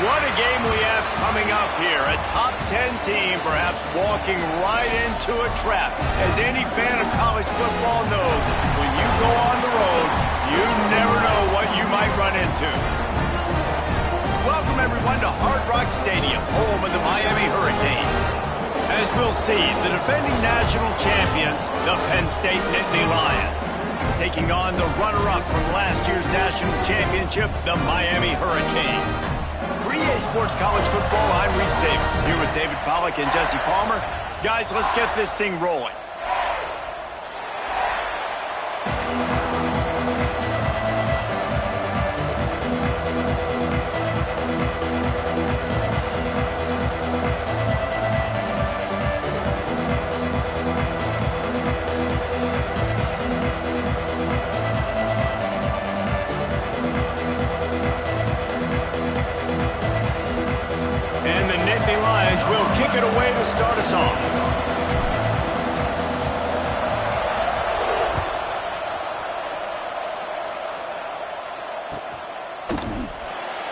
What a game we have coming up here. A top 10 team perhaps walking right into a trap. As any fan of college football knows, when you go on the road, you never know what you might run into. Welcome everyone to Hard Rock Stadium, home of the Miami Hurricanes. As we'll see, the defending national champions, the Penn State Nittany Lions, taking on the runner-up from last year's national championship, the Miami Hurricanes. For EA Sports College Football, I'm Reese Davis, here with David Pollack and Jesse Palmer. Guys, let's get this thing rolling. Will kick it away to start us off.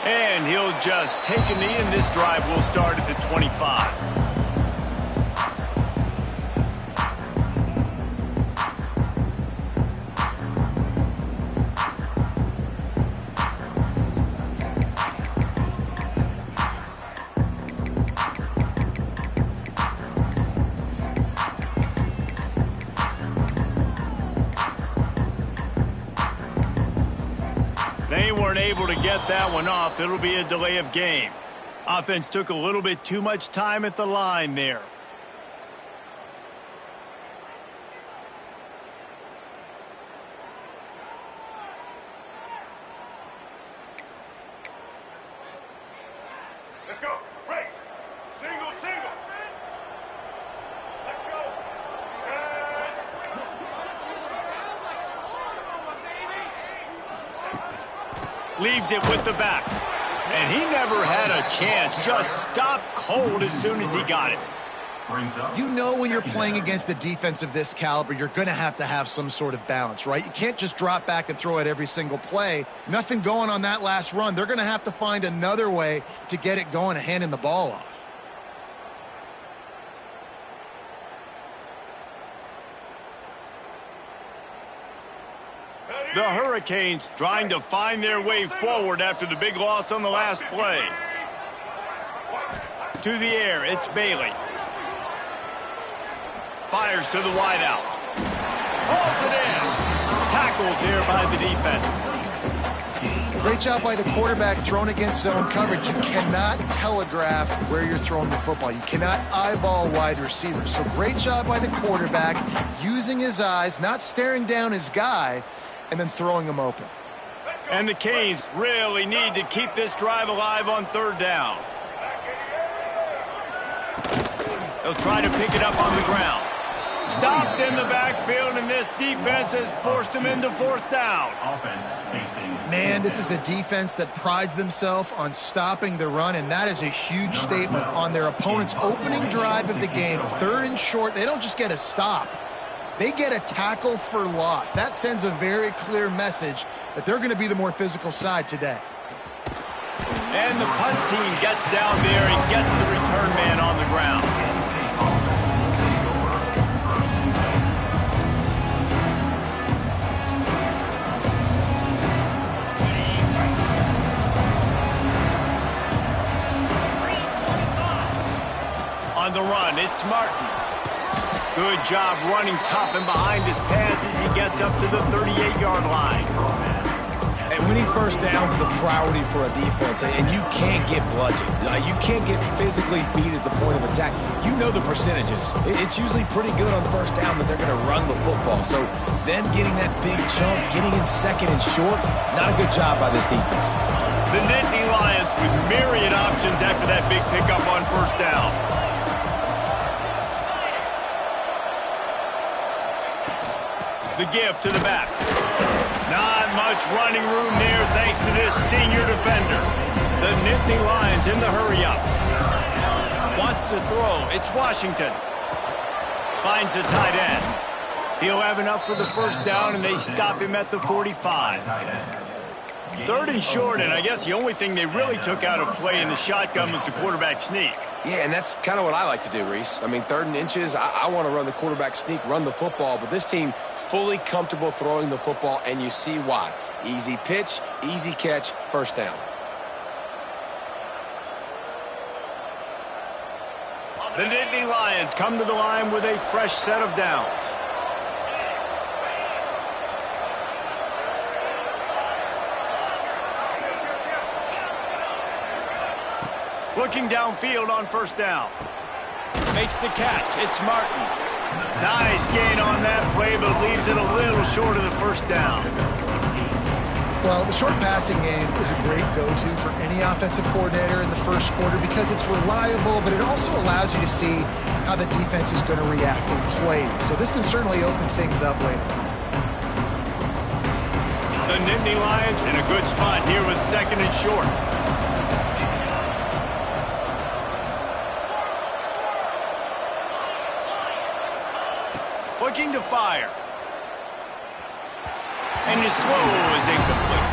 And he'll just take a knee, and this drive will start at the 25. They weren't able to get that one off. It'll be a delay of game. Offense took a little bit too much time at the line there. Let's go. Break. Single, single. Let's go. Leaves it with the back. And he never had a chance. Just stopped cold as soon as he got it. You know when you're playing against a defense of this caliber, you're going to have some sort of balance, right? You can't just drop back and throw it every single play. Nothing going on that last run. They're going to have to find another way to get it going and handing the ball off. The Hurricanes trying to find their way forward after the big loss on the last play. To the air, it's Bailey. Fires to the wideout. Hauls it in. Tackled there by the defense. Great job by the quarterback thrown against zone coverage. You cannot telegraph where you're throwing the football. You cannot eyeball wide receivers. So great job by the quarterback using his eyes, not staring down his guy, and then throwing him open. And the Canes really need to keep this drive alive on third down. They'll try to pick it up on the ground. Stopped in the backfield, and this defense has forced him into fourth down. Man, this is a defense that prides themselves on stopping the run, and that is a huge statement on their opponent's opening drive of the game. Third and short, they don't just get a stop. They get a tackle for loss. That sends a very clear message that they're going to be the more physical side today. And the punt team gets down there and gets the return man on the ground. On the run, it's Martin. Good job running tough and behind his pads as he gets up to the 38-yard line. And winning first downs is a priority for a defense, and you can't get bludgeoned. You can't get physically beat at the point of attack. You know the percentages. It's usually pretty good on first down that they're going to run the football. So them getting that big chunk, getting in second and short, not a good job by this defense. The Nittany Lions with myriad options after that big pickup on first down. The give to the back. Not much running room there thanks to this senior defender. The Nittany Lions in the hurry-up. Wants to throw. It's Washington. Finds the tight end. He'll have enough for the first down, and they stop him at the 45. Third and short, and I guess the only thing they really took out of play in the shotgun was the quarterback sneak. Yeah, and that's kind of what I like to do, Reese. I mean, 3rd and inches, I want to run the quarterback sneak, run the football, but this team fully comfortable throwing the football, and you see why. Easy pitch, easy catch, first down. The Nittany Lions come to the line with a fresh set of downs. Looking downfield on first down. Makes the catch. It's Martin. Nice gain on that play, but leaves it a little short of the first down. Well, the short passing game is a great go-to for any offensive coordinator in the first quarter because it's reliable, but it also allows you to see how the defense is going to react in play. So this can certainly open things up later. The Nittany Lions in a good spot here with 2nd and short. Looking to fire. And his throw is incomplete.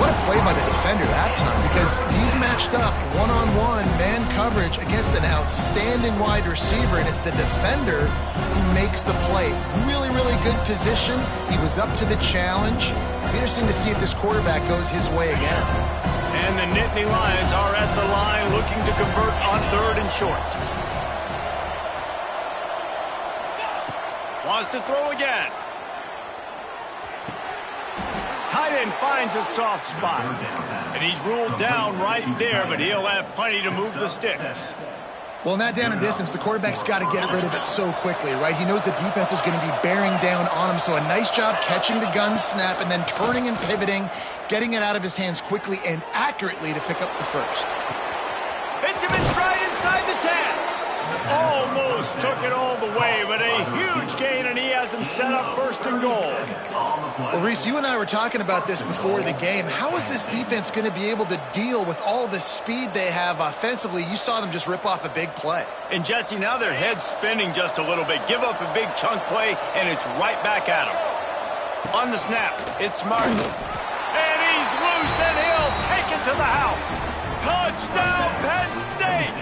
What a play by the defender that time, because he's matched up one-on-one man coverage against an outstanding wide receiver, and it's the defender who makes the play. Really, really good position. He was up to the challenge. Interesting to see if this quarterback goes his way again. And the Nittany Lions are at the line looking to convert on 3rd and short. Wants to throw again. Tight end finds a soft spot. And he's ruled down right there, but he'll have plenty to move the sticks. Well, in that down and distance, the quarterback's got to get rid of it so quickly, right? He knows the defense is going to be bearing down on him, so a nice job catching the gun snap and then turning and pivoting, getting it out of his hands quickly and accurately to pick up the first. Hits him in stride inside the 10. Almost took it all the way, but a huge gain, and he has him set up 1st and goal. Well, Reese, you and I were talking about this before the game. How is this defense going to be able to deal with all the speed they have offensively? You saw them just rip off a big play. And, Jesse, now their head's spinning just a little bit. Give up a big chunk play, and it's right back at them. On the snap, it's Martin. And he's loose, and he'll take it to the house. Touchdown, Penn State!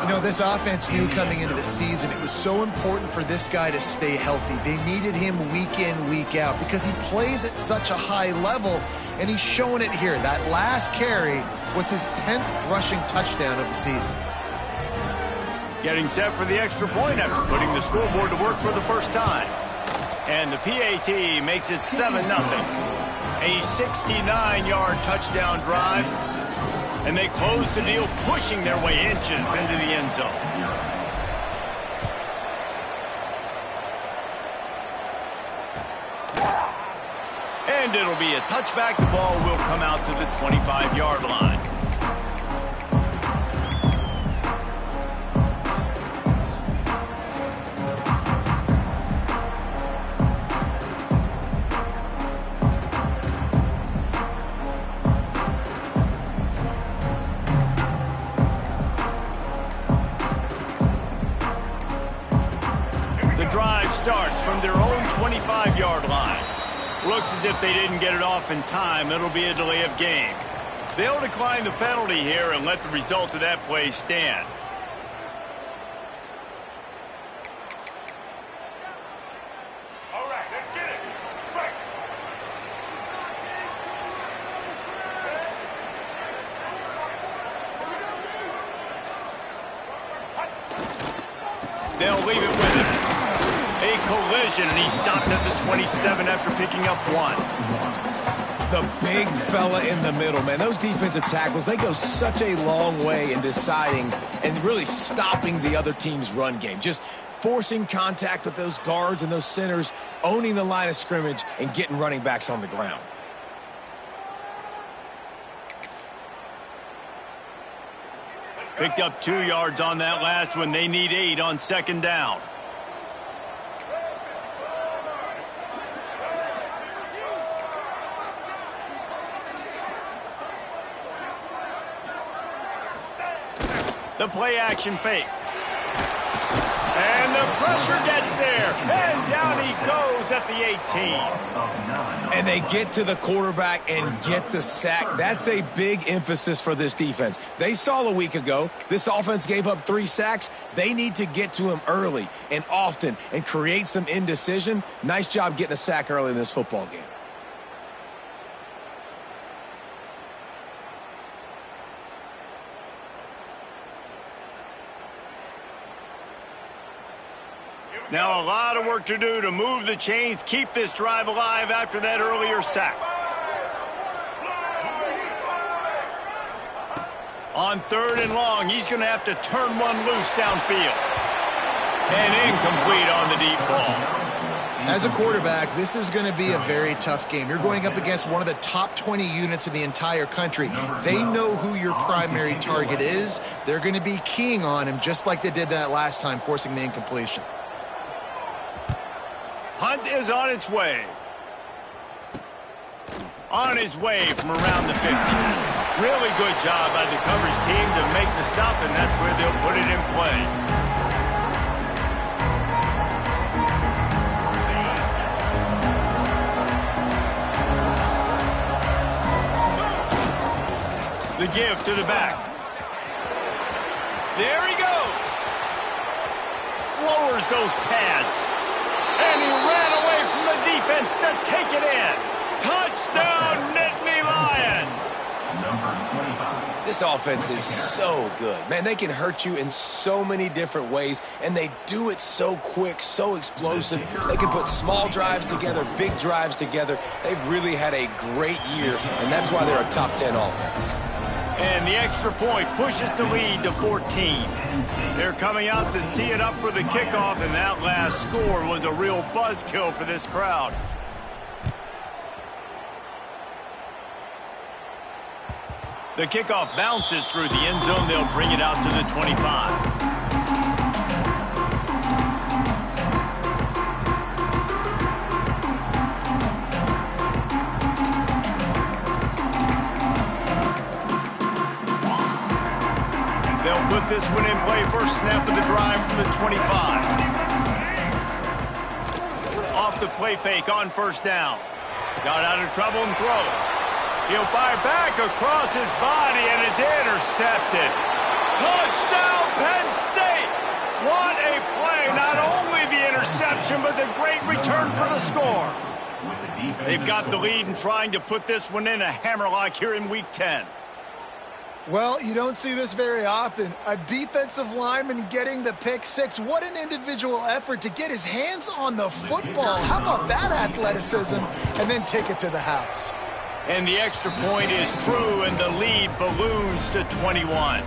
You know, this offense knew coming into the season it was so important for this guy to stay healthy. They needed him week in, week out because he plays at such a high level, and he's showing it here. That last carry was his 10th rushing touchdown of the season. Getting set for the extra point after putting the scoreboard to work for the first time. And the PAT makes it 7-0. A 69-yard touchdown drive. And they close the deal, pushing their way inches into the end zone. And it'll be a touchback. The ball will come out to the 25-yard line. Starts from their own 25-yard line. Looks as if they didn't get it off in time. It'll be a delay of game. They'll decline the penalty here and let the result of that play stand. All right, let's get it. Right. They'll leave it with him. A collision, and he stopped at the 27 after picking up 1. The big fella in the middle, man. Those defensive tackles, they go such a long way in deciding and really stopping the other team's run game. Just forcing contact with those guards and those centers, owning the line of scrimmage, and getting running backs on the ground. Picked up 2 yards on that last one. They need 8 on 2nd down. The play-action fake. And the pressure gets there. And down he goes at the 18. And they get to the quarterback and get the sack. That's a big emphasis for this defense. They saw a week ago, this offense gave up 3 sacks. They need to get to him early and often and create some indecision. Nice job getting a sack early in this football game. Now a lot of work to do to move the chains, keep this drive alive after that earlier sack. On 3rd and long, he's going to have to turn one loose downfield. And incomplete on the deep ball. As a quarterback, this is going to be a very tough game. You're going up against one of the top 20 units in the entire country. They know who your primary target is. They're going to be keying on him just like they did that last time, forcing the incompletion. Hunt is on its way. On his way from around the 50. Really good job by the coverage team to make the stop, and that's where they'll put it in play. The give to the back. There he goes. Lowers those pads. And he ran away from the defense to take it in. Touchdown, Nittany Lions. This offense is so good. Man, they can hurt you in so many different ways, and they do it so quick, so explosive. They can put small drives together, big drives together. They've really had a great year, and that's why they're a top 10 offense. And the extra point pushes the lead to 14. They're coming out to tee it up for the kickoff, and that last score was a real buzzkill for this crowd. The kickoff bounces through the end zone. They'll bring it out to the 25. They'll put this one in play. First snap of the drive from the 25. Off the play fake on 1st down. Got out of trouble and throws. He'll fire back across his body, and it's intercepted. Touchdown, Penn State! What a play. Not only the interception, but the great return for the score. They've got the lead and trying to put this one in a hammerlock here in Week 10. Well, you don't see this very often. A defensive lineman getting the pick six. What an individual effort to get his hands on the football. How about that athleticism? And then take it to the house. And the extra point is true, and the lead balloons to 21.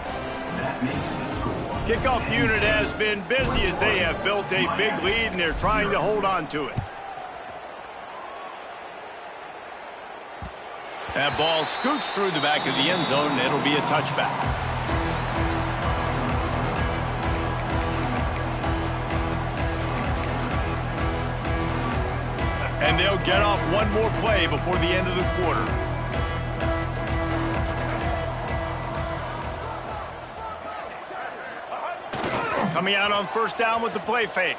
Kickoff unit has been busy as they have built a big lead, and they're trying to hold on to it. That ball scoots through the back of the end zone, and it'll be a touchback. And they'll get off one more play before the end of the quarter. Coming out on 1st down with the play fake.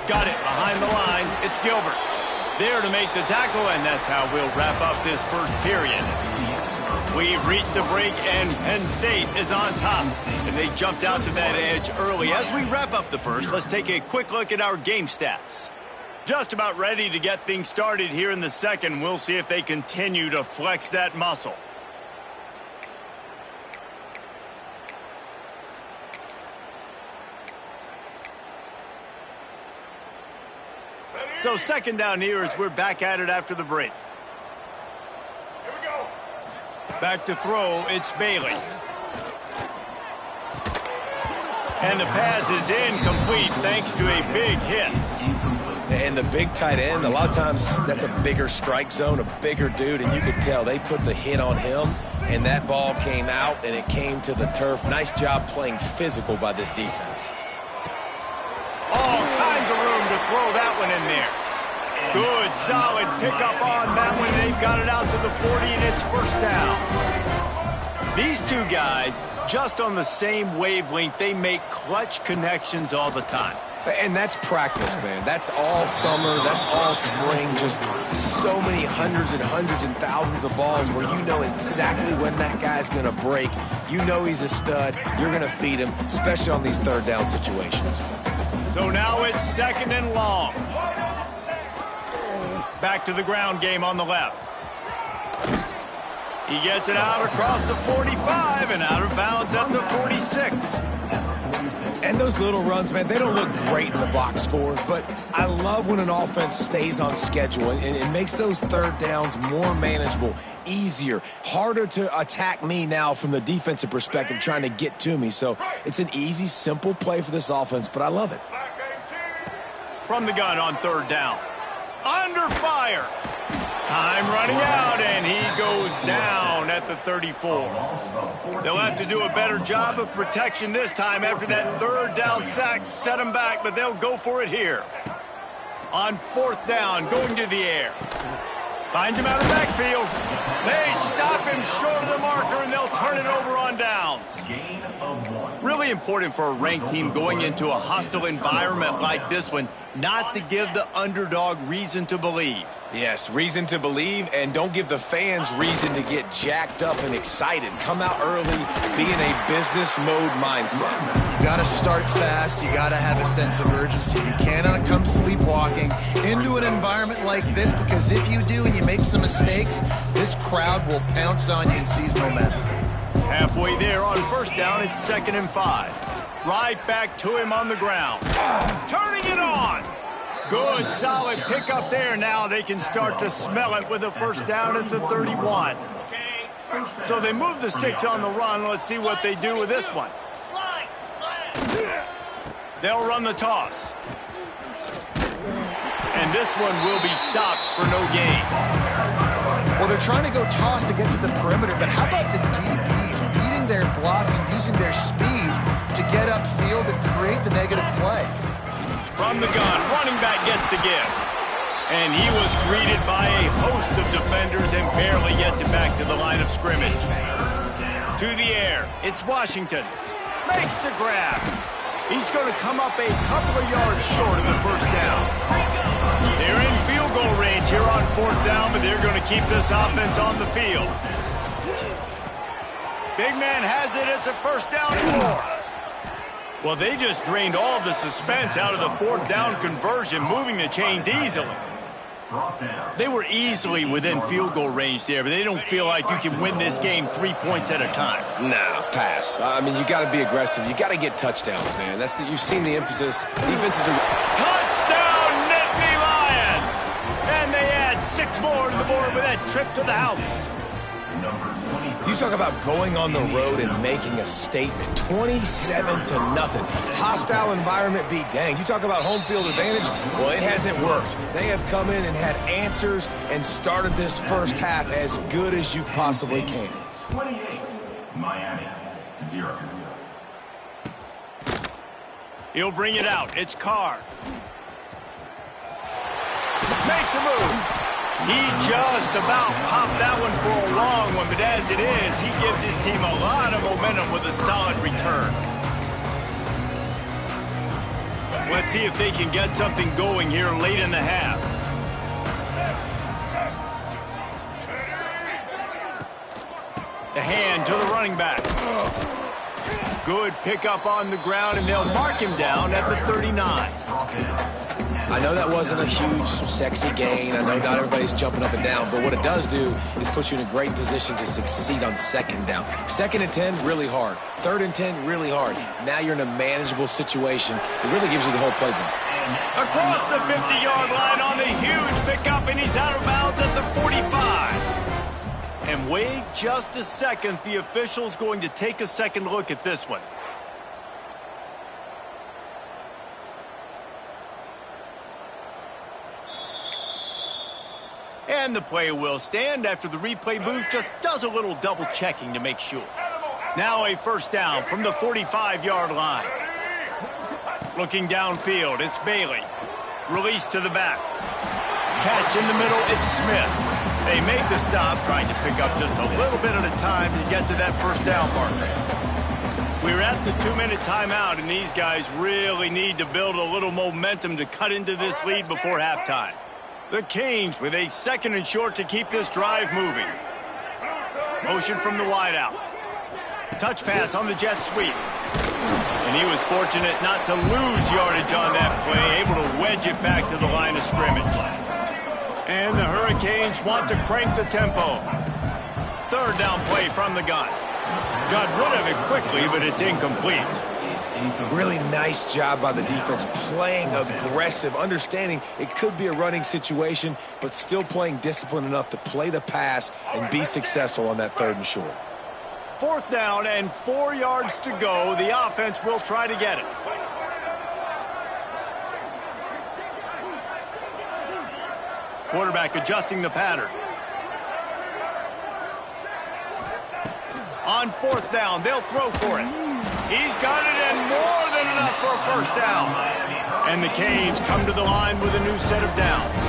Got it behind the line. It's Gilbert. There to make the tackle, and that's how we'll wrap up this first period. We've reached a break, and Penn State is on top. And they jumped out to that edge early. As we wrap up the first, let's take a quick look at our game stats. Just about ready to get things started here in the second. We'll see if they continue to flex that muscle. So 2nd down here as we're back at it after the break. Here we go. Back to throw, it's Bailey. And the pass is incomplete thanks to a big hit. And the big tight end, a lot of times that's a bigger strike zone, a bigger dude, and you could tell they put the hit on him, and that ball came out, and it came to the turf. Nice job playing physical by this defense. All kinds of room to throw that one in there. Good, solid pickup on that one. They've got it out to the 40, and it's 1st down. These two guys, just on the same wavelength, they make clutch connections all the time. And that's practice, man. That's all summer. That's all spring. Just so many hundreds and thousands of balls where you know exactly when that guy's going to break. You know he's a stud. You're going to feed him, especially on these third down situations. So now it's 2nd and long. Back to the ground game on the left. He gets it out across the 45 and out of bounds at the 46. And those little runs, man, they don't look great in the box score, but I love when an offense stays on schedule and it makes those third downs more manageable, easier, harder to attack me now from the defensive perspective trying to get to me. So it's an easy, simple play for this offense, but I love it. From the gun on 3rd down. Under fire. Time running out, and he goes down at the 34. They'll have to do a better job of protection this time after that 3rd down sack set him back, but they'll go for it here. On 4th down, going to the air. Finds him out of backfield. They stop him short of the marker, and they'll turn it over on downs. Really important for a ranked team going into a hostile environment like this one, not to give the underdog reason to believe. Yes, reason to believe, and don't give the fans reason to get jacked up and excited. Come out early, be in a business mode mindset. You got to start fast. You got to have a sense of urgency. You cannot come sleepwalking into an environment like this, because if you do and you make some mistakes, this crowd will pounce on you and seize momentum. Halfway there on 1st down, it's 2nd and 5. Right back to him on the ground. Turning it on. Good, solid pickup there. Now they can start to smell it with a 1st down at the 31. So they move the sticks on the run. Let's see what they do with this one. They'll run the toss. And this one will be stopped for no gain. Well, they're trying to go toss to get to the perimeter, but how about the DBs beating their blocks and using their speed to get upfield and create the negative play? From the gun, running back gets to give. And he was greeted by a host of defenders and barely gets it back to the line of scrimmage. To the air, it's Washington. Makes the grab. He's going to come up a couple of yards short of the 1st down. They're in field goal range here on 4th down, but they're going to keep this offense on the field. Big man has it. It's a 1st down and more. Well, they just drained all of the suspense out of the 4th down conversion, moving the chains easily. They were easily within field goal range there, but they don't feel like you can win this game 3 points at a time. No, pass. I mean, you got to be aggressive. You got to get touchdowns, man. You've seen the emphasis. Defenses are... Touchdown, Nittany Lions! And they add 6 more to the board with that trip to the house. You talk about going on the road and making a statement. 27-0. Hostile environment be danged. You talk about home field advantage. Well, it hasn't worked. They have come in and had answers and started this 1st half as good as you possibly can. 28, Miami, 0. He'll bring it out. It's Carr. Makes a move. He just about popped that one for a long one, but as it is, he gives his team a lot of momentum with a solid return. Let's see if they can get something going here late in the half. The hand to the running back. Good pickup on the ground, and they'll mark him down at the 39. I know that wasn't a huge, sexy gain. I know not everybody's jumping up and down, but what it does do is put you in a great position to succeed on 2nd down. 2nd and 10, really hard. 3rd and 10, really hard. Now you're in a manageable situation. It really gives you the whole playbook. Across the 50-yard line on the huge pickup, and he's out of bounds at the 45. And wait just a second. The official's going to take a second look at this one. And the play will stand after the replay booth just does a little double checking to make sure. Now a 1st down from the 45-yard line. Looking downfield, it's Bailey. Release to the back. Catch in the middle, it's Smith. They make the stop, trying to pick up just a little bit at a time to get to that 1st down marker. We're at the 2-minute timeout, and these guys really need to build a little momentum to cut into this lead before halftime. The Canes with a 2nd and short to keep this drive moving. Motion from the wideout. Touch pass on the jet sweep. And he was fortunate not to lose yardage on that play, able to wedge it back to the line of scrimmage. And the Hurricanes want to crank the tempo. 3rd down play from the gun. Got rid of it quickly, but it's incomplete. Really nice job by the defense, playing aggressive, understanding it could be a running situation, but still playing disciplined enough to play the pass and be successful on that 3rd and short. 4th down and 4 yards to go. The offense will try to get it. Quarterback adjusting the pattern. On 4th down, they'll throw for it. He's got it, and more than enough for a 1st down. And the Canes come to the line with a new set of downs.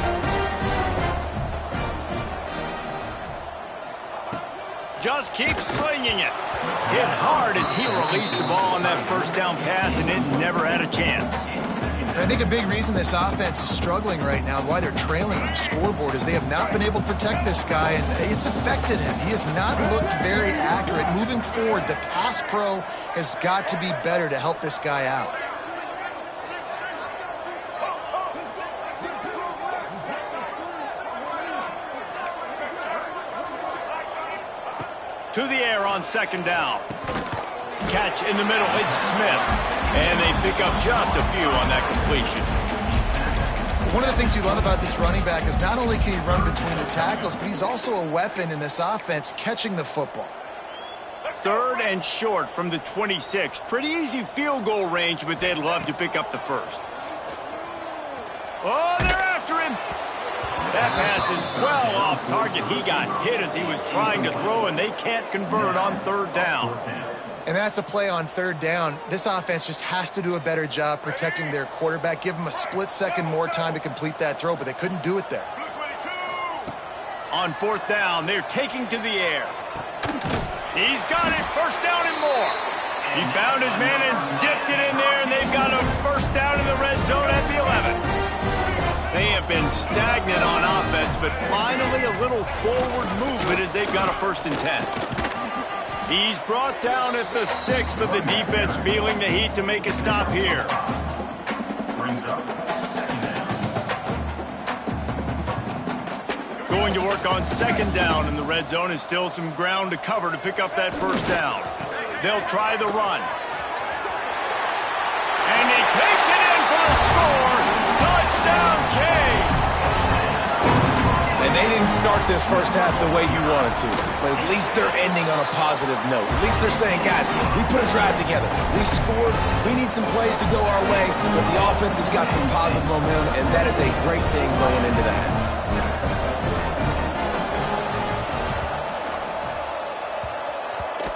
Just keeps slinging it. Hit hard as he released the ball on that 1st down pass, and it never had a chance. And I think a big reason this offense is struggling right now, why they're trailing on the scoreboard, is they have not been able to protect this guy, and it's affected him. He has not looked very accurate. Moving forward, the pass pro has got to be better to help this guy out. To the air on 2nd down. Catch in the middle, it's Smith. And they pick up just a few on that completion. One of the things you love about this running back is not only can he run between the tackles, but he's also a weapon in this offense catching the football. 3rd and short from the 26. Pretty easy field goal range, but they'd love to pick up the 1st. Oh, they're after him. That pass is well off target. He got hit as he was trying to throw, and they can't convert on 3rd down. And that's a play on 3rd down. This offense just has to do a better job protecting their quarterback. Give him a split second more time to complete that throw, but they couldn't do it there. On 4th down, they're taking to the air. He's got it, 1st down and more. He found his man and zipped it in there, and they've got a 1st down in the red zone at the 11. They have been stagnant on offense, but finally a little forward movement as they've got a 1st and 10. He's brought down at the 6, but the defense feeling the heat to make a stop here. Going to work on 2nd down, and the red zone is still some ground to cover to pick up that 1st down. They'll try the run. And he takes it in for the score. Touchdown, Canes! And they didn't start this 1st half the way you wanted to, but at least they're ending on a positive note. At least they're saying, guys, we put a drive together. We scored. We need some plays to go our way, but the offense has got some positive momentum, and that is a great thing going into the half.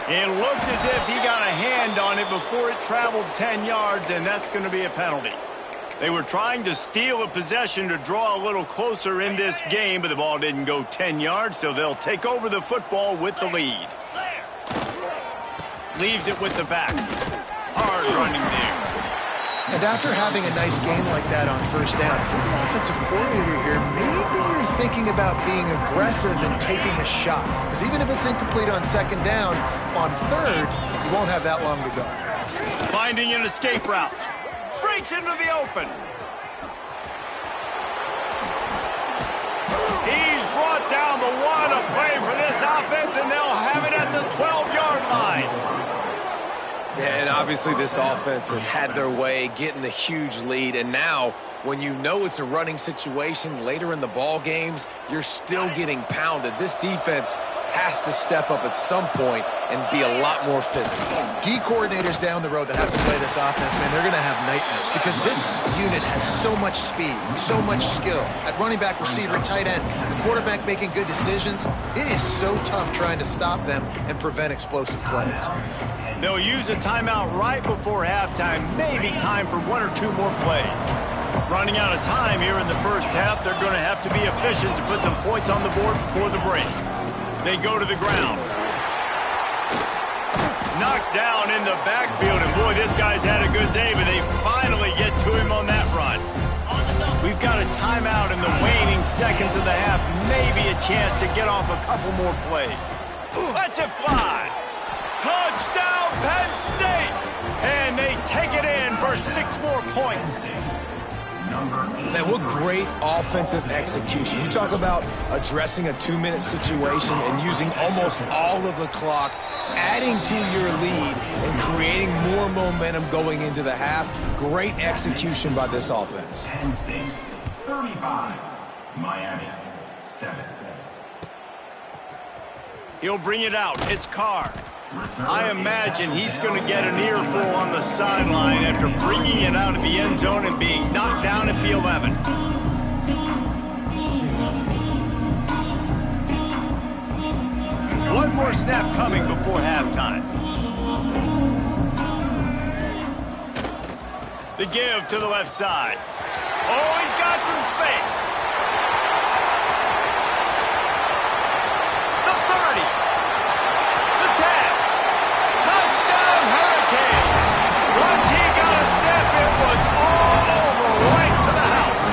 It looked as if he got a hand on it before it traveled 10 yards, and that's going to be a penalty. They were trying to steal a possession to draw a little closer in this game, but the ball didn't go 10 yards, so they'll take over the football with the lead. Leaves it with the back. Hard running there. And after having a nice game like that on 1st down, for the offensive coordinator here, maybe you're thinking about being aggressive and taking a shot. Because even if it's incomplete on 2nd down, on 3rd, you won't have that long to go. Finding an escape route. Breaks into the open. He's brought down the 1 to play for this offense, and they'll have it at the 12-yard line. Yeah, and obviously this offense has had their way, getting the huge lead, and now when you know it's a running situation later in the ball games, you're still getting pounded. This defense has to step up at some point and be a lot more physical. D coordinators down the road that have to play this offense, man, they're going to have nightmares because this unit has so much speed and so much skill. At running back, receiver, tight end, the quarterback making good decisions. It is so tough trying to stop them and prevent explosive plays. They'll use a timeout right before halftime, maybe time for 1 or 2 more plays. Running out of time here in the 1st half, they're going to have to be efficient to put some points on the board before the break. They go to the ground. knocked down in the backfield, and boy, this guy's had a good day, but they finally get to him on that run. We've got a timeout in the waning seconds of the half, maybe a chance to get off a couple more plays. Let's it fly. Touchdown, Penn State! And they take it in for 6 more points. Man, what great offensive execution. You talk about addressing a 2-minute situation and using almost all of the clock, adding to your lead and creating more momentum going into the half. Great execution by this offense. Penn State 35, Miami 7. He'll bring it out. It's Carr. I imagine he's going to get an earful on the sideline after bringing it out of the end zone and being knocked down at the 11. One more snap coming before halftime. The give to the left side. Oh, he's got some space. The 30. The 10. Touchdown, Hurricane. Once he got a step, it was all over, right to the house.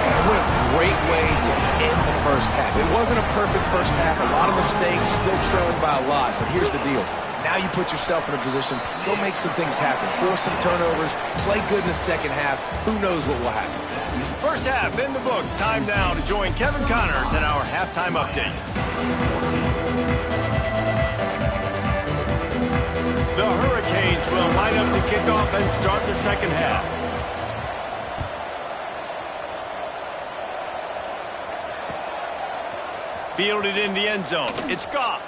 Man, what a great way to end the first half. It wasn't a perfect first half. A lot of mistakes, still trailing by a lot. But here's the deal. Now you put yourself in a position, go make some things happen. Force some turnovers, play good in the second half. Who knows what will happen? First half in the books. Time now to join Kevin Connors in our halftime update. The Hurricanes will line up to kick off and start the second half. Fielded in the end zone. It's Goff.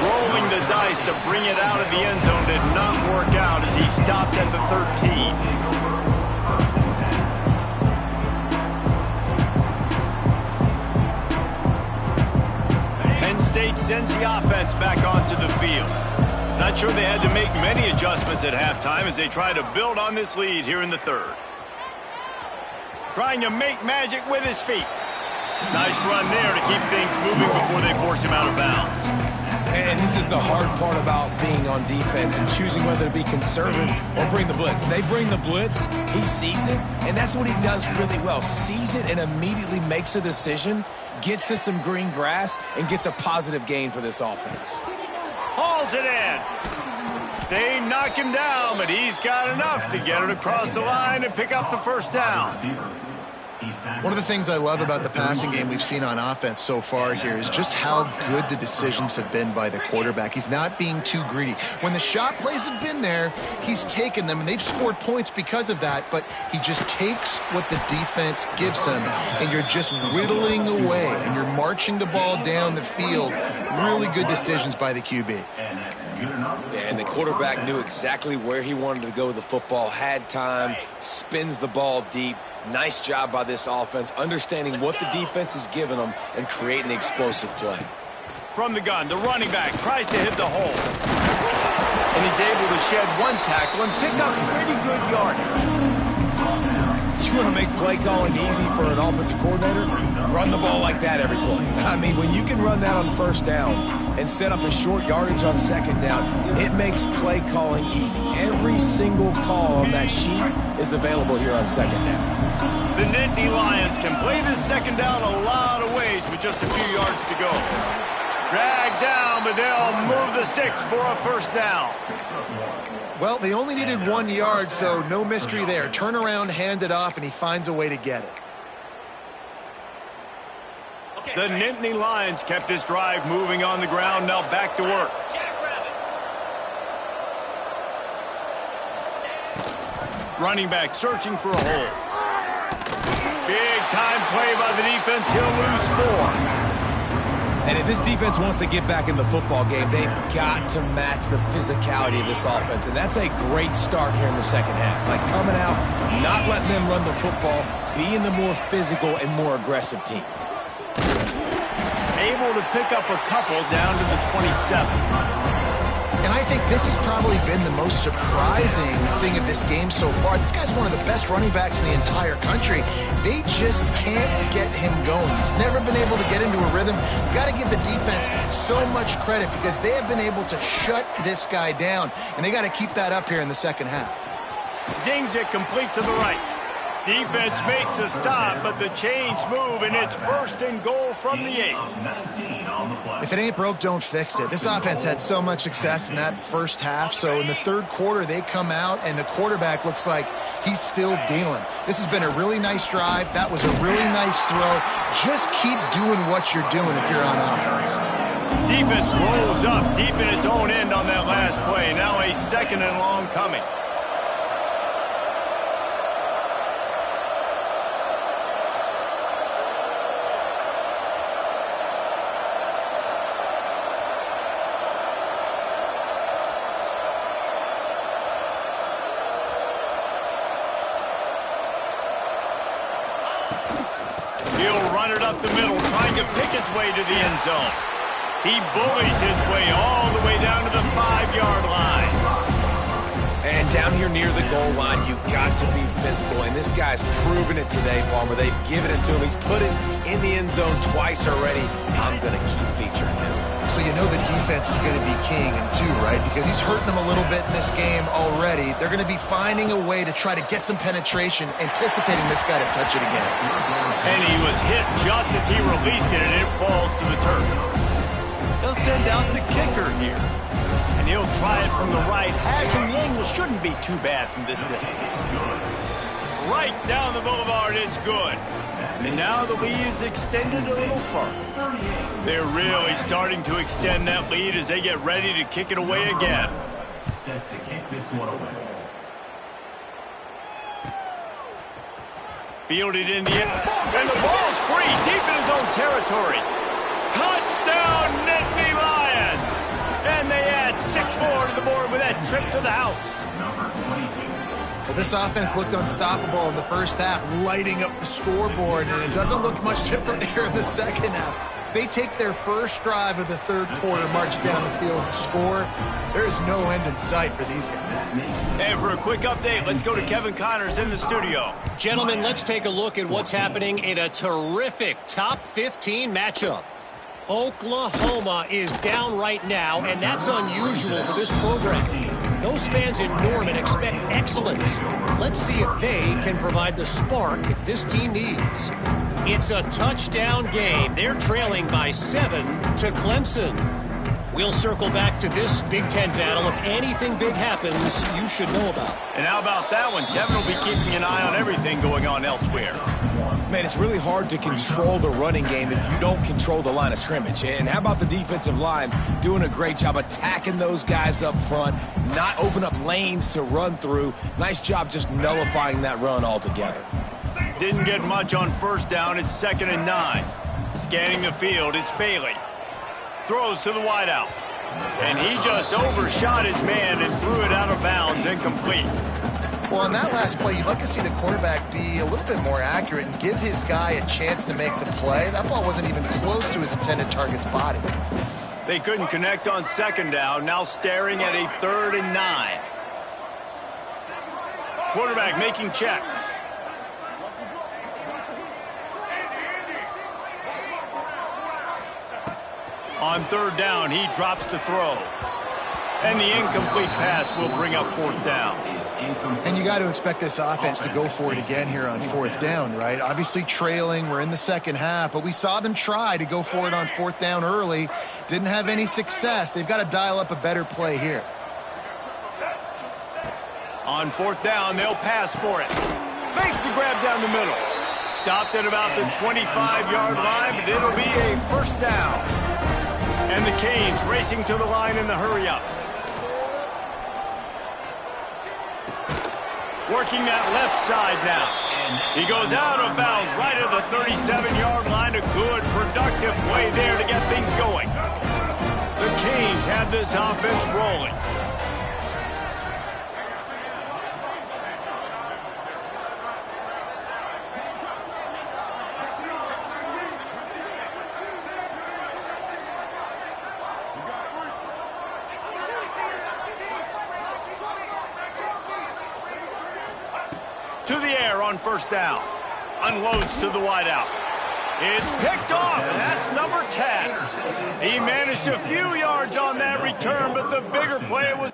Rolling the dice to bring it out of the end zone did not work out as he stopped at the 13. Penn State sends the offense back onto the field. Not sure they had to make many adjustments at halftime as they try to build on this lead here in the third. Trying to make magic with his feet. Nice run there to keep things moving before they force him out of bounds. And this is the hard part about being on defense and choosing whether to be conservative or bring the blitz. They bring the blitz, he sees it, and that's what he does really well. Sees it and immediately makes a decision, gets to some green grass, and gets a positive gain for this offense. Hauls it in. They knock him down, but he's got enough to get it across the line and pick up the first down. One of the things I love about the passing game we've seen on offense so far here is just how good the decisions have been by the quarterback. He's not being too greedy. When the shot plays have been there, he's taken them, and they've scored points because of that, but he just takes what the defense gives him, and you're just whittling away, and you're marching the ball down the field. Really good decisions by the QB. And the quarterback knew exactly where he wanted to go with the football, had time, spins the ball deep. Nice job by this offense, understanding what the defense is giving them and creating the explosive play. From the gun, the running back tries to hit the hole. And he's able to shed one tackle and pick up pretty good yardage. You want to make play calling easy for an offensive coordinator? Run the ball like that every play. I mean, when you can run that on first down and set up a short yardage on second down, it makes play calling easy. Every single call on that sheet is available here on second down. The Nittany Lions can play this second down a lot of ways with just a few yards to go. Dragged down, but they'll move the sticks for a first down. Well, they only needed 1 yard, so no mystery there. Turn around, hand it off, and he finds a way to get it. The Nittany Lions kept this drive moving on the ground, now back to work. Running back searching for a hole. Big time play by the defense. He'll lose 4. And if this defense wants to get back in the football game, they've got to match the physicality of this offense. And that's a great start here in the second half. Like coming out, not letting them run the football, being the more physical and more aggressive team. Able to pick up a couple down to the 27. And I think this has probably been the most surprising thing of this game so far. This guy's one of the best running backs in the entire country. They just can't get him going. He's never been able to get into a rhythm. You got to give the defense so much credit because they have been able to shut this guy down, and they got to keep that up here in the second half. Zings it complete to the right. Defense makes a stop, but the chains move, and it's 1st and goal from the 8. If it ain't broke, don't fix it. This offense had so much success in that first half, so in the third quarter, they come out, and the quarterback looks like he's still dealing. This has been a really nice drive. That was a really nice throw. Just keep doing what you're doing if you're on offense. Defense rolls up deep in its own end on that last play. Now a 2nd and long coming. He'll run it up the middle, trying to pick its way to the end zone. He bullies his way all the way down to the 5-yard line. And down here near the goal line, you've got to be physical. And this guy's proven it today, Palmer. They've given it to him. He's put it in the end zone twice already. I'm going to keep featuring him. So you know the defense is going to be king in 2, right? Because he's hurting them a little bit in this game already. They're going to be finding a way to try to get some penetration, anticipating this guy to touch it again. And he was hit just as he released it, and it falls to the turf. They'll send out the kicker here. And he'll try it from the right. Hashing the angle shouldn't be too bad from this distance. Right down the boulevard, it's good. And now the lead is extended a little further. They're really starting to extend that lead as they get ready to kick it away again. Set to kick this one away. Fielded in the end. And the ball's free, deep in his own territory. Touchdown, Nittany Lions! And they add 6 more to the board with that trip to the house. Number 22. Well, this offense looked unstoppable in the first half, lighting up the scoreboard, and it doesn't look much different here in the second half. They take their first drive of the third quarter, march down the field, and score. There's no end in sight for these guys. And for a quick update, let's go to Kevin Connors in the studio. Gentlemen, let's take a look at what's happening in a terrific top 15 matchup. Oklahoma is down right now, and that's unusual for this program. Those fans in Norman expect excellence. Let's see if they can provide the spark this team needs. It's a touchdown game. They're trailing by 7 to Clemson. We'll circle back to this Big Ten battle. If anything big happens, you should know about. And how about that one? Kevin will be keeping an eye on everything going on elsewhere. Man, it's really hard to control the running game if you don't control the line of scrimmage. And how about the defensive line doing a great job attacking those guys up front, not open up lanes to run through. Nice job just nullifying that run altogether. Didn't get much on first down. It's 2nd and 9. Scanning the field, it's Bailey. Throws to the wideout. And he just overshot his man and threw it out of bounds, incomplete. Well, on that last play, you'd like to see the quarterback be a little bit more accurate and give his guy a chance to make the play. That ball wasn't even close to his intended target's body. They couldn't connect on 2nd down, now staring at a 3rd and 9. Quarterback making checks. On 3rd down, he drops to throw. And the incomplete pass will bring up 4th down. And you got to expect this offense to go for it again here on 4th down, right? Obviously trailing, we're in the second half, but we saw them try to go for it on 4th down early. Didn't have any success. They've got to dial up a better play here. On 4th down, they'll pass for it. Makes the grab down the middle. Stopped at about the 25-yard line, but it'll be a 1st down. And the Canes racing to the line in the hurry-up. Working that left side now. He goes out of bounds right at the 37-yard line. A good, productive play there to get things going. The Canes have this offense rolling. on first down. Unloads to the wideout. It's picked off, and that's number 10. He managed a few yards on that return, but the bigger play was...